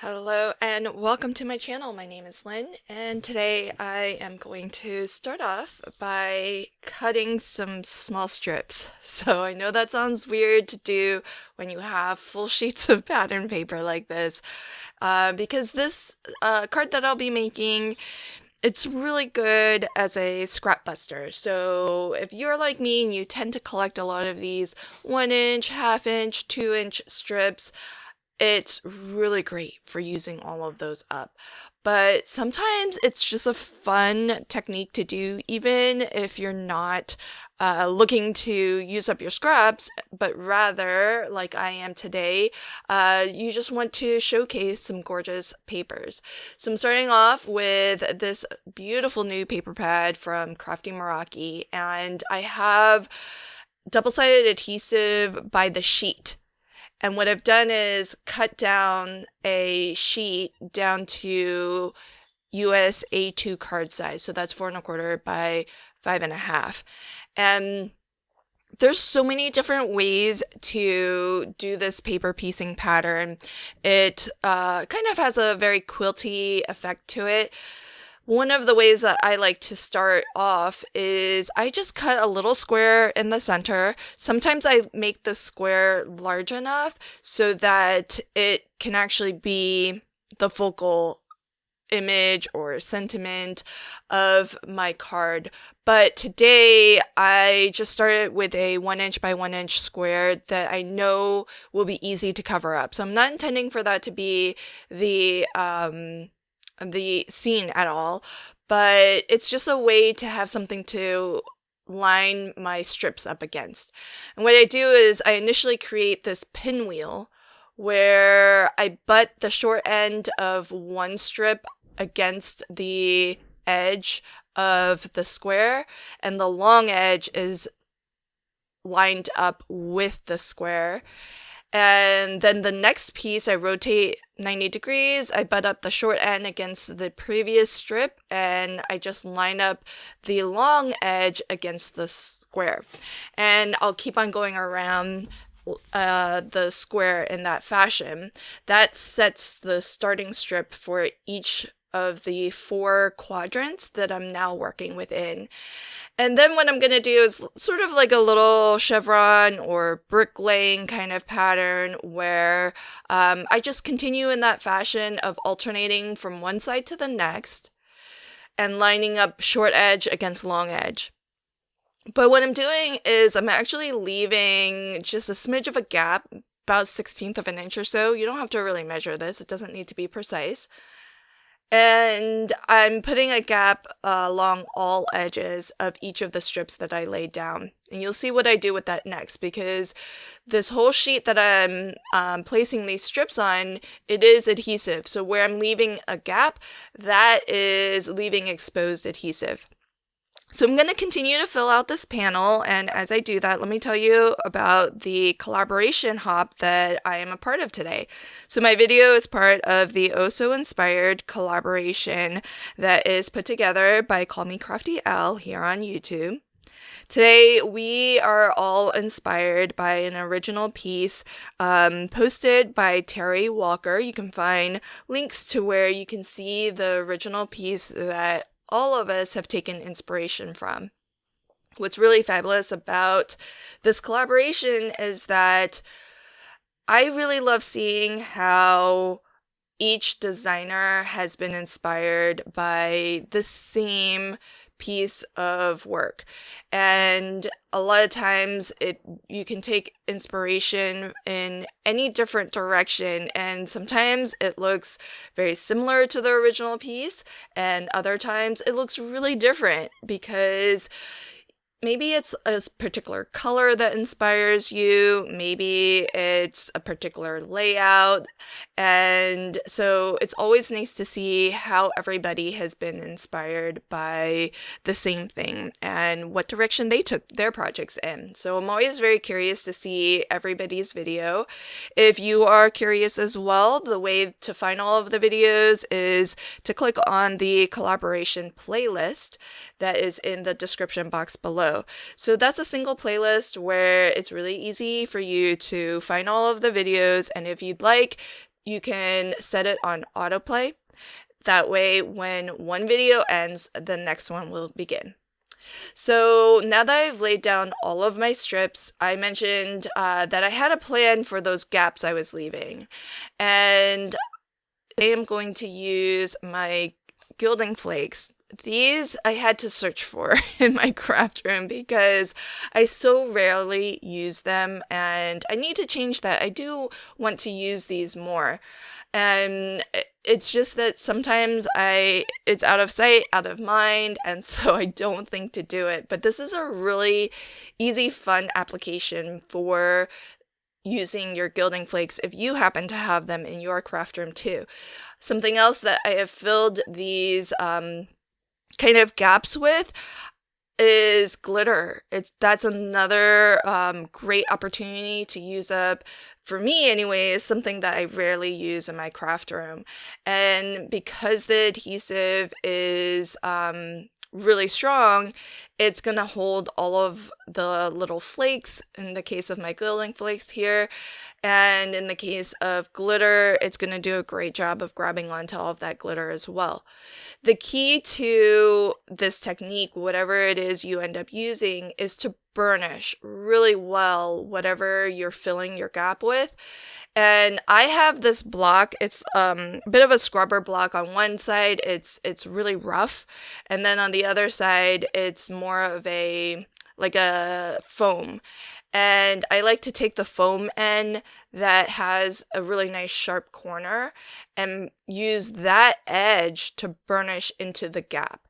Hello and welcome to my channel. My name is Lynn and today I am going to start off by cutting some small strips. So I know that sounds weird to do when you have full sheets of pattern paper like this because this card that I'll be making, it's really good as a scrap buster. So if you're like me and you tend to collect a lot of these 1-inch, half-inch, 2-inch strips, it's really great for using all of those up. But sometimes it's just a fun technique to do, even if you're not looking to use up your scraps, but rather, like I am today, you just want to showcase some gorgeous papers. So I'm starting off with this beautiful new paper pad from Crafty Meraki, and I have double-sided adhesive by the sheet. And what I've done is cut down a sheet down to US A2 card size. So that's 4 1/4 by 5 1/2. And there's so many different ways to do this paper piecing pattern. It kind of has a very quilty effect to it. One of the ways that I like to start off is I just cut a little square in the center. Sometimes I make the square large enough so that it can actually be the focal image or sentiment of my card. But today I just started with a 1-inch by 1-inch square that I know will be easy to cover up. So I'm not intending for that to be the scene at all, but it's just a way to have something to line my strips up against. And what I do is I initially create this pinwheel where I butt the short end of one strip against the edge of the square, and the long edge is lined up with the square. And then the next piece, I rotate 90 degrees, I butt up the short end against the previous strip, and I just line up the long edge against the square. And I'll keep on going around the square in that fashion. That sets the starting strip for each of the 4 quadrants that I'm now working within. And then what I'm going to do is sort of like a little chevron or bricklaying kind of pattern where I just continue in that fashion of alternating from one side to the next and lining up short edge against long edge. But what I'm doing is I'm actually leaving just a smidge of a gap, about 1/16 of an inch or so. You don't have to really measure this. It doesn't need to be precise. And I'm putting a gap along all edges of each of the strips that I laid down. And you'll see what I do with that next, because this whole sheet that I'm placing these strips on, it is adhesive. So where I'm leaving a gap, that is leaving exposed adhesive. So I'm going to continue to fill out this panel, and as I do that, let me tell you about the collaboration hop that I am a part of today. So my video is part of the Oh So Inspired collaboration that is put together by Call Me Crafty Al here on YouTube. Today, we are all inspired by an original piece posted by Terry Walker. You can find links to where you can see the original piece that all of us have taken inspiration from. What's really fabulous about this collaboration is that I really love seeing how each designer has been inspired by the same piece of work. And a lot of times you can take inspiration in any different direction, and sometimes it looks very similar to the original piece, and other times it looks really different because maybe it's a particular color that inspires you, maybe it's a particular layout, and so it's always nice to see how everybody has been inspired by the same thing and what direction they took their projects in. So I'm always very curious to see everybody's video. If you are curious as well, the way to find all of the videos is to click on the collaboration playlist that is in the description box below. So that's a single playlist where it's really easy for you to find all of the videos, and if you'd like, you can set it on autoplay. That way, when one video ends, the next one will begin. So now that I've laid down all of my strips, I mentioned that I had a plan for those gaps I was leaving. And I am going to use my gilding flakes. These I had to search for in my craft room because I so rarely use them, and I need to change that. I do want to use these more. And it's just that sometimes it's out of sight, out of mind, and so I don't think to do it. But this is a really easy, fun application for using your gilding flakes if you happen to have them in your craft room too. Something else that I have filled these kind of gaps with is glitter. That's another great opportunity to use up, for me anyway, is something that I rarely use in my craft room. And because the adhesive is really strong, it's going to hold all of the little flakes in the case of my gilding flakes here. And in the case of glitter, it's going to do a great job of grabbing onto all of that glitter as well. The key to this technique, whatever it is you end up using, is to burnish really well whatever you're filling your gap with. And I have this block. It's a bit of a scrubber block. On one side, it's really rough, and then on the other side, it's more of a foam. And I like to take the foam end that has a really nice sharp corner and use that edge to burnish into the gap.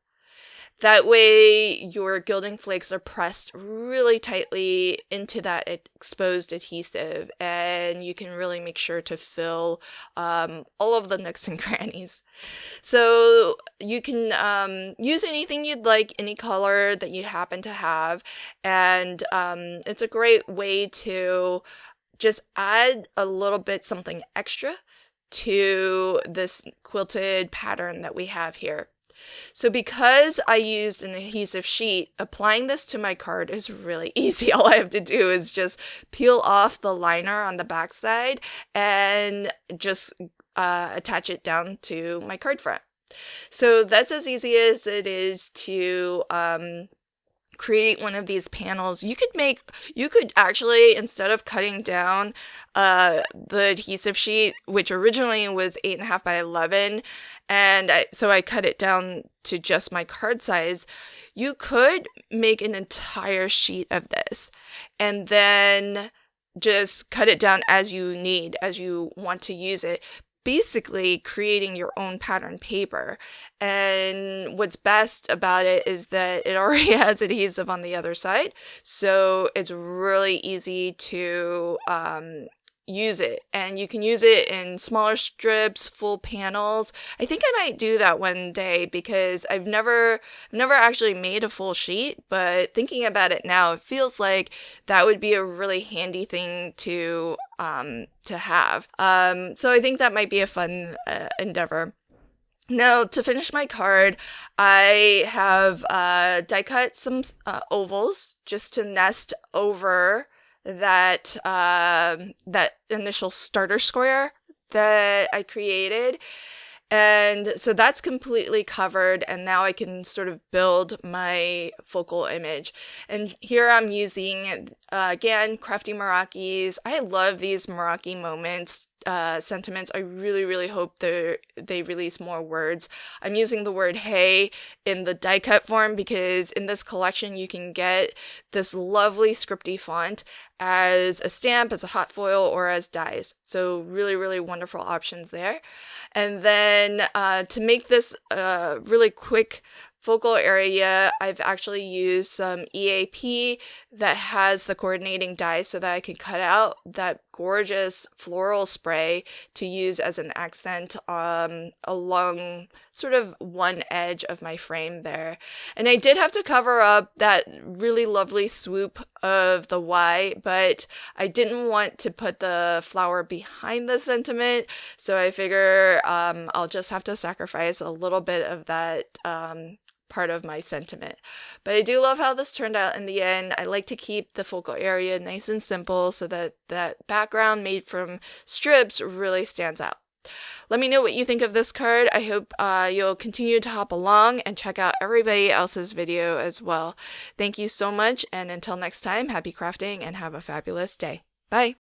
That way your gilding flakes are pressed really tightly into that exposed adhesive, and you can really make sure to fill all of the nooks and crannies. So you can use anything you'd like, any color that you happen to have, and it's a great way to just add a little bit something extra to this quilted pattern that we have here. So because I used an adhesive sheet, applying this to my card is really easy. All I have to do is just peel off the liner on the back side and just attach it down to my card front. So that's as easy as it is to create one of these panels. You could actually, instead of cutting down the adhesive sheet, which originally was 8.5 by 11, and so I cut it down to just my card size, you could make an entire sheet of this and then just cut it down as you need, as you want to use it, basically creating your own pattern paper. And what's best about it is that it already has adhesive on the other side, so it's really easy to use it. And you can use it in smaller strips, full panels. I think I might do that one day because I've never actually made a full sheet, but thinking about it now, it feels like that would be a really handy thing to have. So I think that might be a fun endeavor. Now, to finish my card, I have die cut some ovals just to nest over that initial starter square that I created. And so that's completely covered, and now I can sort of build my focal image. And here I'm using, again, Crafty Merakis. I love these Meraki moments, sentiments. I really, really hope they release more words. I'm using the word hey in the die cut form because in this collection you can get this lovely scripty font as a stamp, as a hot foil, or as dies. So really, really wonderful options there. And then to make this really quick focal area, I've actually used some EAP that has the coordinating dies so that I can cut out that gorgeous floral spray to use as an accent along sort of one edge of my frame there. And I did have to cover up that really lovely swoop of the Y, but I didn't want to put the flower behind the sentiment, so I figure I'll just have to sacrifice a little bit of that part of my sentiment. But I do love how this turned out in the end. I like to keep the focal area nice and simple so that that background made from strips really stands out. Let me know what you think of this card. I hope you'll continue to hop along and check out everybody else's video as well. Thank you so much, and until next time, happy crafting and have a fabulous day. Bye!